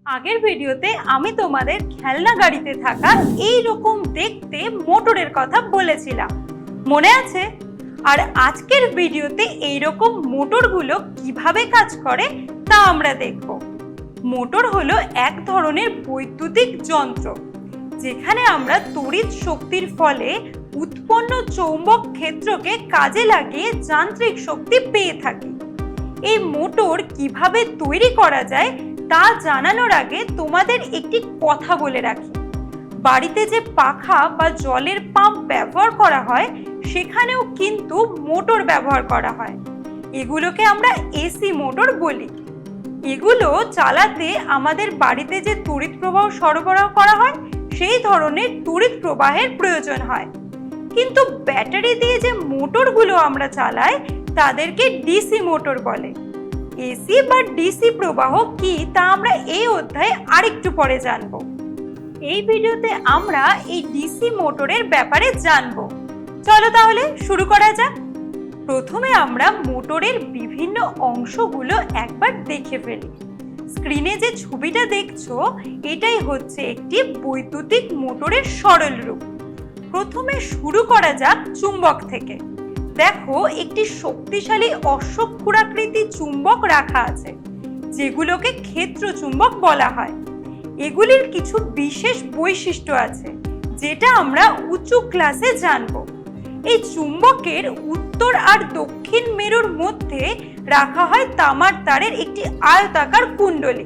আগের ভিডিওতে আমি তোমাদের খেলনা গাড়িতে থাকা এই রকম দেখতে মোটরের কথা বলেছিলাম, মনে আছে? আর আজকের ভিডিওতে এই রকম মোটরগুলো কিভাবে কাজ করে তা আমরা দেখব। মোটর হলো এক ধরনের বৈদ্যুতিক যন্ত্র যেখানে আমরা তড়িৎ শক্তির ফলে উৎপন্ন চৌম্বক ক্ষেত্রকে কাজে লাগিয়ে যান্ত্রিক শক্তি পেয়ে থাকি। এই মোটর কিভাবে তৈরি করা যায় তা জানানোর আগে তোমাদের একটি কথা বলে রাখি। বাড়িতে যে পাখা বা জলের পাম্প ব্যবহার করা হয় সেখানেও কিন্তু মোটর ব্যবহার করা হয়। এগুলোকে আমরা এসি মোটর বলি। এগুলো চালাতে আমাদের বাড়িতে যে তড়িৎ প্রবাহ সরবরাহ করা হয় সেই ধরনের তড়িৎ প্রবাহের প্রয়োজন হয়। কিন্তু ব্যাটারি দিয়ে যে মোটরগুলো আমরা চালাই তাদেরকে ডিসি মোটর বলে। এসি বা ডিসি প্রবাহ কি তা আমরা এই অধ্যায়ে আরেকটু পরে জানবো। এই ভিডিওতে আমরা এই ডিসি মোটরের ব্যাপারে জানবো। চলো তাহলে শুরু করা যাক। প্রথমে আমরা মোটরের বিভিন্ন অংশগুলো একবার দেখে ফেলি। স্ক্রিনে যে ছবিটা দেখছো এটাই হচ্ছে একটি বৈদ্যুতিক মোটরের সরল রূপ। প্রথমে শুরু করা যাক চুম্বক থেকে। দেখো, একটি শক্তিশালী অশ্বক্ষুরাকৃতি চুম্বক রাখা আছে যেগুলোকে ক্ষেত্র চুম্বক বলা হয়। এগুলির কিছু বিশেষ বৈশিষ্ট্য আছে যেটা আমরা উঁচু ক্লাসে জানবো। এই চুম্বকের উত্তর আর দক্ষিণ মেরুর মধ্যে রাখা হয় তামার তারের একটি আয়তাকার কুণ্ডলী,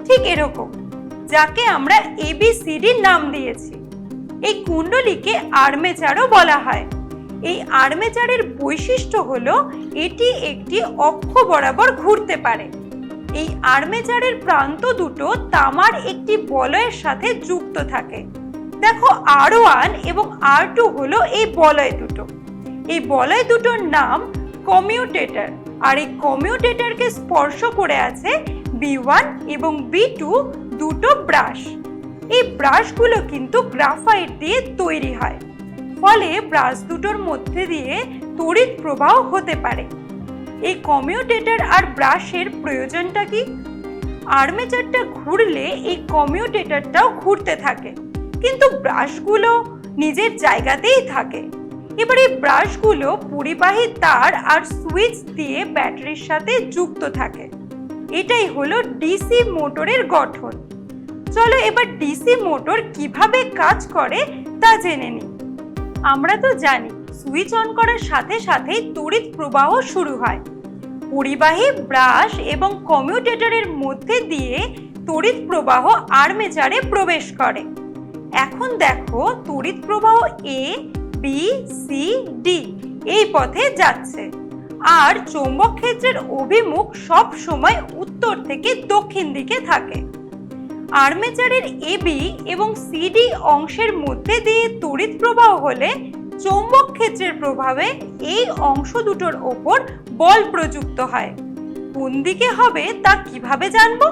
ঠিক এরকম, যাকে আমরা এবিসিডি নাম দিয়েছি। এই কুণ্ডলীকে আর্মেচারও বলা হয়। এই আর্মেচারের বৈশিষ্ট্য হলো এটি একটি অক্ষ বরাবর ঘুরতে পারে। এই আর্মেচারের প্রান্ত দুটো তামার একটি বলয়ের সাথে যুক্ত থাকে। দেখো, R1 এবং R2 হলো এই বলয় দুটো। এই বলয় দুটোর নাম কমিউটেটর, আর এই কমিউটেটরকে স্পর্শ করে আছে B1 এবং B2 দুটো ব্রাশ। এই ব্রাশগুলো কিন্তু গ্রাফাইট দিয়ে তৈরি হয়, ফলে ব্রাশ দুটোর মধ্যে দিয়ে তড়িৎ প্রবাহ হতে পারে। এই কমিউটেটর আর ব্রাশের প্রয়োজনটা কি? আর্মেচারটা ঘুরলে এই কমিউটেটরটাও ঘুরতে থাকে, কিন্তু ব্রাশগুলো নিজের জায়গাতেই থাকে। এবার এই ব্রাশগুলো পরিবাহী তার আর সুইচ দিয়ে ব্যাটারির সাথে যুক্ত থাকে। এটাই হলো ডিসি মোটরের গঠন। চলো এবার ডিসি মোটর কিভাবে কাজ করে তা জেনে নিই। আমরা তো জানি সুইচ অন করার সাথে সাথেই তড়িৎ প্রবাহ শুরু হয়। পরিবাহী ব্রাশ এবং কমিউটেটরের মধ্যে দিয়ে তড়িৎ প্রবাহ আর্মেচারে প্রবেশ করে। এখন দেখো, তড়িৎ প্রবাহ A, B, C, D এই পথে যাচ্ছে, আর চৌম্বক ক্ষেত্রের অভিমুখ সব সময় উত্তর থেকে দক্ষিণ দিকে থাকে। আর্মেচারের AB এবং CD অংশের মধ্যে দিয়ে তড়িৎ প্রবাহ হলে চৌম্বক ক্ষেত্রের প্রভাবে এই অংশ দুটোর ওপর বল প্রযুক্ত হয়। কোন দিকে হবে তা কিভাবে জানবো?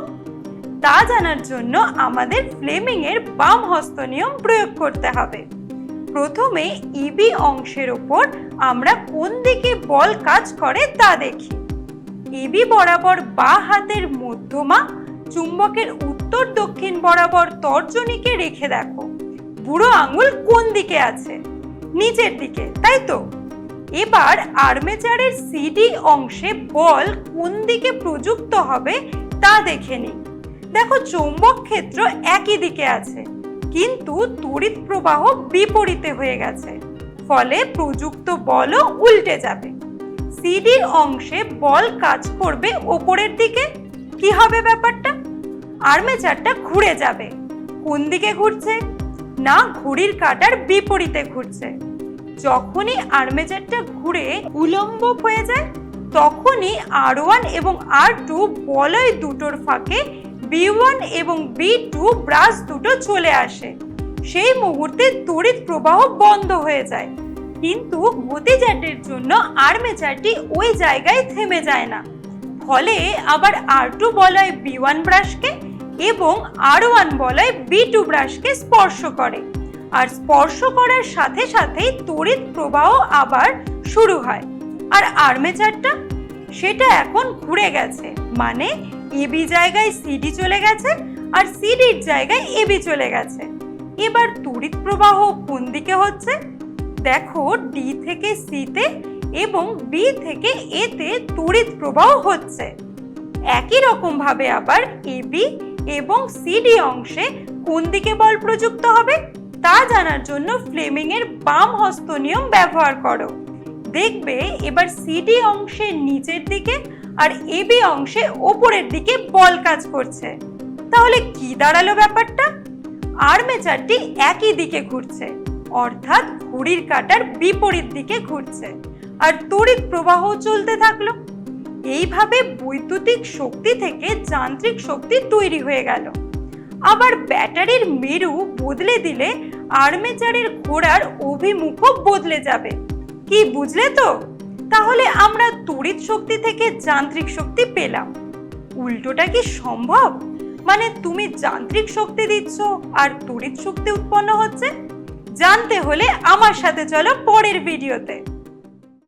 তা জানার জন্য আমাদের ফ্লেমিং এর বাম হস্ত নিয়ম প্রয়োগ করতে হবে। প্রথমে AB অংশের ওপর আমরা কোন দিকে বল কাজ করে তা দেখি। AB বরাবর বাঁ হাতের মধ্যমা চুম্বকের উত্তর দক্ষিণ বরাবর তর্জনীকে রেখে দেখো বুড়ো আঙুল কোন দিকে আছে, নিচের দিকে, তাই তো? এবার আর্মেচারের সিডি অংশে বল কোন দিকে প্রযুক্ত হবে তা দেখে নিই। দেখো, চৌম্বক ক্ষেত্র একই দিকে আছে, কিন্তু তড়িৎ প্রবাহ বিপরীতে হয়ে গেছে, ফলে প্রযুক্ত বলও উল্টে যাবে। সিডির অংশে বল কাজ করবে ওপরের দিকে। কি হবে ব্যাপারটা? আর্মেচারটা ঘুরে যাবে। কোন দিকে ঘুরছে? না, ঘড়ির কাঁটার বিপরীতে ঘুরছে। যখনই আর্মেচারটা ঘুরে উলম্ব হয়ে যায় তখনই R1 এবং R2 বলয় দুটোর ফাঁকে B1 এবং B2 ব্রাশ দুটো চলে আসে। সেই মুহূর্তে তড়িৎ প্রবাহ বন্ধ হয়ে যায়, কিন্তু গতিজাটের জন্য আর্মেচারটি ওই জায়গায় থেমে যায় না। ফলে আবার R2 বলয় B1 ব্রাশকে এবং R1 বলয় B2 ব্রাশকে স্পর্শ করে, আর স্পর্শ করার সাথে সাথেই তড়িৎ প্রবাহ আবার শুরু হয়। আর আর্মেচারটা সেটা এখন ঘুরে গেছে, মানে এবি জায়গায় সিডি চলে গেছে আর সিডির জায়গায় এবি চলে গেছে। এবার তড়িৎ প্রবাহ কোন দিকে হচ্ছে? দেখো, ডি থেকে সিতে এবং বি থেকে এতে তড়িৎ প্রবাহ হচ্ছে। একই রকম ভাবে আবার এবি এবং সিডি অংশে কোন দিকে বল প্রযুক্ত হবে তা জানার জন্য ফ্লেমিং এর বাম হস্ত নিয়ম ব্যবহার করো। দেখবে এবার সিডি অংশের নিচের দিকে আর এবি অংশে ওপরের দিকে বল কাজ করছে। তাহলে কি দাঁড়ালো ব্যাপারটা? আর্মেচারটি একই দিকে ঘুরছে, অর্থাৎ ঘড়ির কাঁটার বিপরীত দিকে ঘুরছে, আর তড়িৎ প্রবাহ চলতে থাকলো। এইভাবে বৈদ্যুতিক শক্তি থেকে যান্ত্রিক শক্তি তৈরি হয়ে গেল। আবার ব্যাটারির মেরু বদলে দিলে আর্মেচারের ঘোরার অভিমুখও বদলে যাবে। কি বুঝলে তো? তাহলে আমরা তড়িৎ শক্তি থেকে যান্ত্রিক শক্তি পেলাম। উল্টোটা কি সম্ভব? মানে তুমি যান্ত্রিক শক্তি দিচ্ছ আর তড়িৎ শক্তি উৎপন্ন হচ্ছে? জানতে হলে আমার সাথে চলো পরের ভিডিওতে।